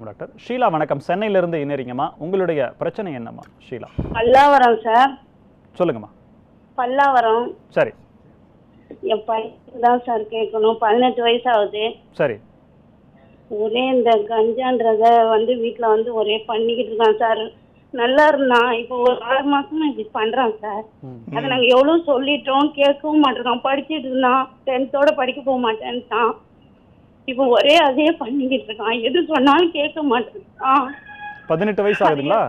வணக்கம் டாக்டர். ஷீலா வணக்கம். சென்னையிலிருந்து இணைறீங்கம்மா. உங்களுடைய பிரச்சனை என்னம்மா ஷீலா? பல்லாவரம் சார். சொல்லுங்கம்மா. பல்லாவரம். சரி. என் பையனுக்கு தான் சார் கேட்கணும். 18 வயசு ஆகுது. சரி. ஒரே இந்த கஞ்சான்றத வீட்டில் ஒரே பண்ணிக்கிட்டு இருக்கான் சார். நல்லா இருந்தான். இப்போ ஒரு 6 மாசமா இப்படி பண்றான் சார். அதை நாங்கள் எவ்வளோ சொல்லிட்டோம், கேட்கவும் மாட்டேறான். படிச்சுட்டு இருந்தான், 10th படிக்க போக மாட்டேன்ட்டான். இப்போ ஒரே அதே பண்ணிக்கிட்டு இருக்கான். எது சொன்னாலும் கேட்க மாட்டேறான். 18 வயசு ஆகுதுங்களா?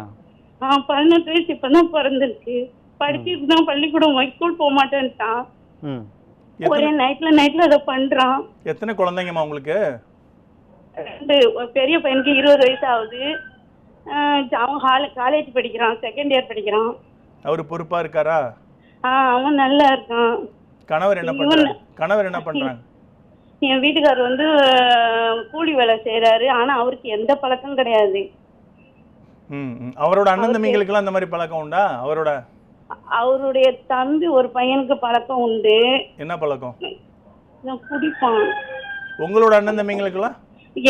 18 வயசு இப்பதான் பிறந்திருக்கு. படிச்சுட்டு தான் பள்ளிக்கூடம் ஸ்கூல் போக மாட்டேன்ட்டான். ஒரே நைட்ல அதை பண்றான். எத்தனை குழந்தைங்கம்மா உங்களுக்கு? 2. பெரிய பையனுக்கு 20 வயசு ஆகுது. அவன் காலேஜ் படிக்கிறான், 2nd இயர் படிக்கிறான். அவரு பொறுப்பா இருக்காரா? அவன் நல்லா இருக்கான். கணவர் என்ன பண்றாங்க? என் வீட்டுக்காரர் கூலி வேலை செய்யறாரு. ஆனா அவருக்கு எந்த பழக்கம் கிடையாது. அவரோட அண்ணன் தம்பிங்களுக்கு அந்த மாதிரி பழக்கம் உண்டா? அவருடைய தம்பி ஒரு பையனுக்கு பழக்கம் உண்டு. என்ன பழக்கம்? குடிப்பான். உங்களோட அண்ணன் தம்பிங்களுக்குலாம்?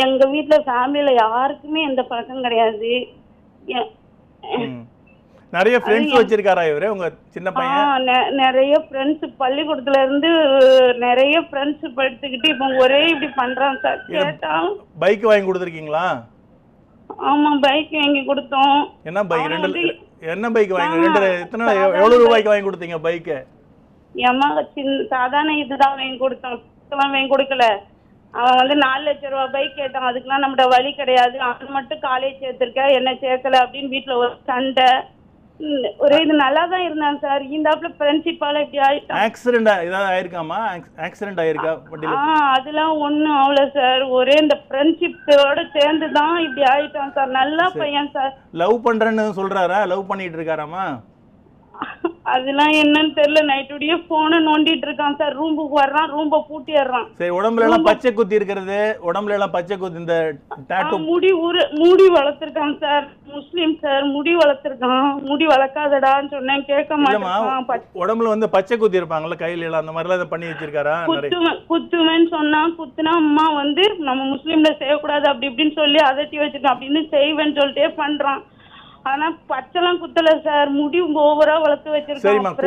எங்க வீட்டுல ஃபேமிலில யாருக்குமே எந்த பழக்கம் கிடையாது. நிறைய ஃப்ரெண்ட்ஸ் வச்சிருக்காரா இவரு உங்க சின்ன பையன்? நிறைய ஃப்ரெண்ட்ஸ், பள்ளிக்கூடத்துல இருந்து நிறைய ஃப்ரெண்ட்ஸ் படுத்துக்கிட்டு இப்போ ஒரே இப்படி பண்றான் சார். கேட்டா பைக் வாங்கி கொடுத்துருக்கீங்களா? ஆமா, பைக் வாங்கி கொடுத்தோம். என்ன பைக்? என்ன பைக் வாங்கி? எவ்வளவு ரூபாய்க்கு வாங்கி கொடுத்தீங்க பைக்கு? ஏமா சாதாரண இதுதான் வாங்கி கொடுத்தோம், வாங்கி கொடுக்கல. அவன் 4 லட்சம் ரூபாய் பைக் கேட்டான். அதுக்கெல்லாம் நம்மட வழி கிடையாது. அவன் மட்டும் காலேஜ் சேர்த்திருக்க, என்ன சேர்க்கல அப்படின்னு வீட்டுல ஒரு சண்டை. ஒரே இது நல்லா தான் இருந்தான் சார். இந்த பிரின்சிபால இப்படி ஆயிட்டான். ஆக்சிடென்ட் ஏதாவது ஆயிருக்காமா? ஆக்சிடென்ட் ஆயிருக்கா? அதெல்லாம் ஒண்ணும் ஆகல சார். ஒரே இந்த ஃப்ரெண்ட்ஷிப்போட சேர்ந்து தான் இப்படி ஆயிட்டான் சார். நல்லா பையன் சார். லவ் பண்றேன்னு சொல்றாரா? லவ் பண்ணிட்டு இருக்காராமா? அதெல்லாம் என்னன்னு தெரியல. நைட்டுடைய போனை நோண்டிட்டு இருக்கான் சார். ரூமுக்கு வர்றான், ரூம்ப பூட்டிடுறான். சரி. உடம்புல எல்லாம் பச்சை குத்தி இருக்கிறது, உடம்புல எல்லாம் பச்சை குத்தி இந்த டாட்டூ முடி வளர்த்திருக்கான் சார். முஸ்லீம் சார். முடி வளர்த்திருக்கான். முடி வளர்க்காதடான்னு சொன்னேன், கேட்க மாட்டேன். உடம்புல பச்சை குத்தி இருப்பாங்கல்ல கையில எல்லாம், அந்த மாதிரி எல்லாம் பண்ணி வச்சிருக்காரா? குத்துவேன்னு சொன்னா குத்துனா அம்மா நம்ம முஸ்லீம்ல செய்யக்கூடாது அப்படி இப்படின்னு சொல்லி அதட்டி வச்சிருக்கான். அப்படின்னு செய்வேன்னு சொல்லிட்டே பண்றான். ஆனா பச்சைலாம் குத்தல சார். முடி ஓவரா வளர்த்து வச்சிருக்கான்.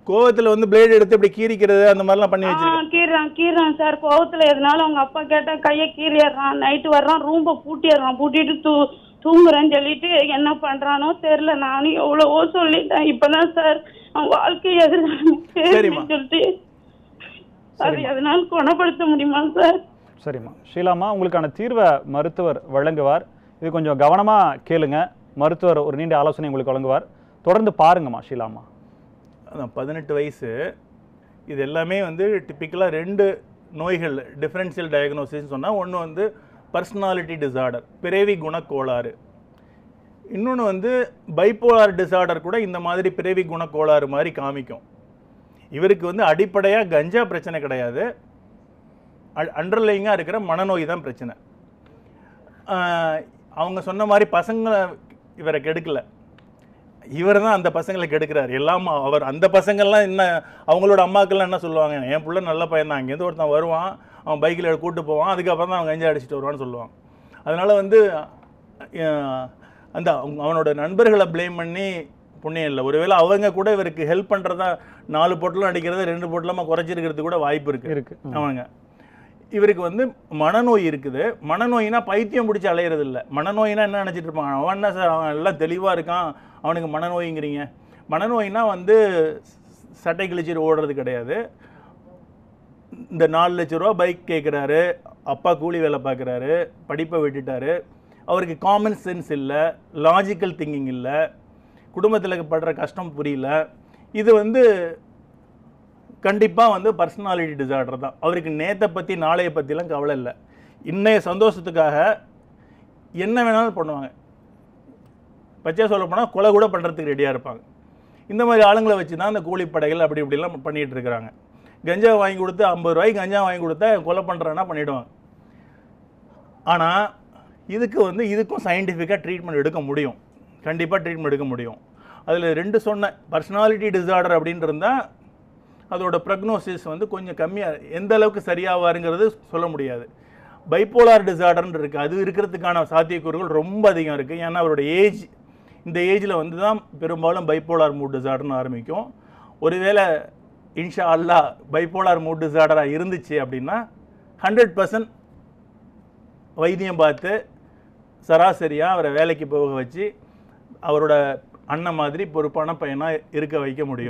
கோவத்துல பிளேட் எடுத்து இப்படி கீறிக்கிறது அந்த மாதிரி எல்லாம் பண்ணி வச்சிருக்கான். கீறான் சார். கோவத்துல எதனால அவங்க அப்பா கேட்டா கைய கீறிடுறான். நைட்டு வர்றான், ரூம்ப பூட்டிடுறான். பூட்டிட்டு தூங்குறேன்னு சொல்லிட்டு என்ன பண்றானோ தெரியல. நானும் எவ்வளவோ சொல்லிட்டேன். இப்பதான் சார் அவன் வாழ்க்கை எதிர்காலம் சொல்லிட்டு அது எதனால குணப்படுத்த முடியுமா சார்? சரிம்மா. ஷீலாமா, உங்களுக்கான தீர்வை மருத்துவர் வழங்குவார். இது கொஞ்சம் கவனமா கேளுங்க. மருத்துவர் ஒரு நீண்ட ஆலோசனை உங்களுக்கு வழங்குவார். தொடர்ந்து பாருங்கம்மா ஷீலாமா. 18 வயசு. இது எல்லாமே டிப்பிக்கலாக 2 நோய்கள் டிஃபரன்ஷியல் டயக்னோசிஸ் சொன்னால், ஒன்று பர்சனாலிட்டி டிஸார்டர், பிறவி குணக்கோளாறு. இன்னொன்று பைப்போலார் டிஸார்டர் கூட இந்த மாதிரி பிறவி குணக்கோளாறு மாதிரி காமிக்கும். இவருக்கு அடிப்படையாக கஞ்சா பிரச்சனை கிடையாது. அண்டர்லைங்காக இருக்கிற மனநோய் தான் பிரச்சனை. அவங்க சொன்ன மாதிரி பசங்களை இவரை கெடுக்கல, இவர் தான் அந்த பசங்களை கெடுக்கிறார். எல்லாம் அவர். அந்த பசங்கள்லாம் என்ன, அவங்களோட அம்மாக்கள்லாம் என்ன சொல்லுவாங்க, என் பிள்ளை நல்ல பையன் தான், அங்கேருந்து ஒருத்தன் வருவான், அவன் பைக்கில் கூப்பிட்டு போவான், அதுக்கப்புறம் தான் அவன் கஞ்சா அடிச்சுட்டு வருவான்னு சொல்லுவாங்க. அதனால் அந்த அவனோட நண்பர்களை ப்ளேம் பண்ணி புண்ணியம் இல்லை. ஒருவேளை அவங்க கூட இவருக்கு ஹெல்ப் பண்ணுறதா 4 பொட்டலம் அடிக்கிறத 2 பொட்டலமாக குறைச்சிருக்கிறது கூட வாய்ப்பு இருக்கு. அவங்க இவருக்கு மனநோய் இருக்குது. மனநோயினா பைத்தியம் பிடிச்சி அலையிறது இல்லை. மனநோயினா என்ன நினச்சிட்டு இருப்பாங்க, அவன் என்ன சார் அவன் எல்லாம் தெளிவாக இருக்கான், அவனுக்கு மனநோய்ங்கிறீங்க. மனநோயினா சட்டை கிழிச்சிட்டு ஓடுறது கிடையாது. இந்த 4 லட்ச ரூபா பைக் கேட்குறாரு, அப்பா கூலி வேலை பார்க்குறாரு, படிப்பை விட்டுட்டாரு, அவருக்கு காமன் சென்ஸ் இல்லை, லாஜிக்கல் திங்கிங் இல்லை, குடும்பத்தில் படுற கஷ்டம் புரியல. இது கண்டிப்பாக பர்சனாலிட்டி டிஸார்டர் தான். அவருக்கு நேற்றை பற்றி நாளைய பற்றிலாம் கவலை இல்லை. இன்னைய சந்தோஷத்துக்காக என்ன வேணாலும் பண்ணுவாங்க. பச்சையாக சொல்ல போனால் கொலை கூட பண்ணுறதுக்கு ரெடியாக இருப்பாங்க. இந்த மாதிரி ஆளுங்களை வச்சு தான் அந்த கூலிப்படைகள் அப்படி இப்படிலாம் பண்ணிகிட்டு இருக்கிறாங்க. கஞ்சா வாங்கி கொடுத்து 50 ரூபாய்க்கு கஞ்சா வாங்கி கொடுத்தா கொலை பண்ணுறேன்னா பண்ணிவிடுவாங்க. ஆனால் இதுக்கும் சயின்டிஃபிக்காக ட்ரீட்மெண்ட் எடுக்க முடியும். கண்டிப்பாக ட்ரீட்மெண்ட் எடுக்க முடியும். அதில் 2 சொன்ன பர்சனாலிட்டி டிஸார்டர் அப்படின்னு இருந்தால் அதோட ப்ரக்னோசிஸ் கொஞ்சம் கம்மியாக, எந்த அளவுக்கு சரியாவாருங்கிறது சொல்ல முடியாது. பைப்போலார் டிசார்டர்னு இருக்குது, அது இருக்கிறதுக்கான சாத்தியக்கூறுகள் ரொம்ப அதிகம் இருக்குது. ஏன்னா அவரோட ஏஜ், இந்த ஏஜில் வந்து தான் பெரும்பாலும் பைப்போலார் மூட் டிசார்டர்னு ஆரம்பிக்கும். ஒருவேளை இன்ஷா அல்லாஹ் பைப்போலார் மூட் டிசார்டராக இருந்துச்சு அப்படின்னா 100% வைத்தியம் பார்த்து சராசரியாக அவரை வேலைக்கு போக வச்சு அவரோட அண்ணன் மாதிரி பொறுப்பான பையனாக இருக்க வைக்க முடியும்.